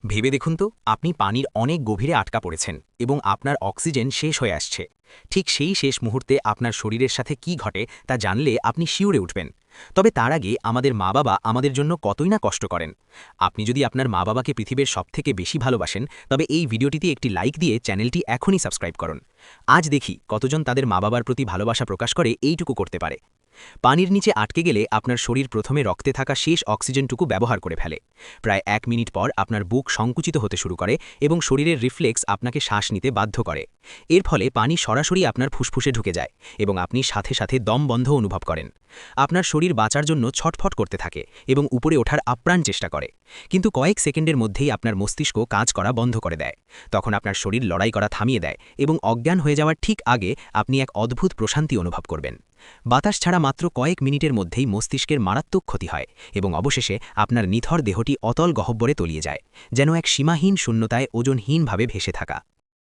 ভেবে দেখুন তো, আপনি পানির অনেক গভীরে আটকা পড়েছেন এবং আপনার অক্সিজেন শেষ হয়ে আসছে। ঠিক সেই শেষ মুহূর্তে আপনার শরীরের সাথে কি ঘটে তা জানলে আপনি শিউরে উঠবেন। তবে তার আগে আমাদের মা বাবা আমাদের জন্য কতই না কষ্ট করেন। আপনি যদি আপনার মা বাবাকে পৃথিবীর সবথেকে বেশি ভালোবাসেন, তবে এই ভিডিওটিতে একটি লাইক দিয়ে চ্যানেলটি এখনই সাবস্ক্রাইব করুন। আজ দেখি কতজন তাদের মা বাবার প্রতি ভালোবাসা প্রকাশ করে এইটুকু করতে পারে। পানির নিচে আটকে গেলে আপনার শরীর প্রথমে রক্তে থাকা শেষ অক্সিজেনটুকু ব্যবহার করে ফেলে। প্রায় 1 মিনিট পর আপনার বুক সংকুচিত হতে শুরু করে এবং শরীরের রিফ্লেক্স আপনাকে শ্বাস নিতে বাধ্য করে। এর ফলে পানি সরাসরি আপনার ফুসফুসে ঢুকে যায় এবং আপনি সাথে সাথে দম বন্ধ অনুভব করেন। আপনার শরীর বাঁচার জন্য ছটফট করতে থাকে এবং উপরে ওঠার আপ্রাণ চেষ্টা করে। কিন্তু কয়েক সেকেন্ডের মধ্যেই আপনার মস্তিষ্ক কাজ করা বন্ধ করে দেয়। তখন আপনার শরীর লড়াই করা থামিয়ে দেয় এবং অজ্ঞান হয়ে যাওয়ার ঠিক আগে আপনি এক অদ্ভুত প্রশান্তি অনুভব করবেন। বাতাস ছাড়া মাত্র কয়েক মিনিটের মধ্যেই মস্তিষ্কের মারাত্মক ক্ষতি হয় এবং অবশেষে আপনার নিথর দেহটি অতল গহ্বরে তলিয়ে যায়, যেন এক সীমাহীন শূন্যতায় ওজনহীনভাবে ভেসে থাকা।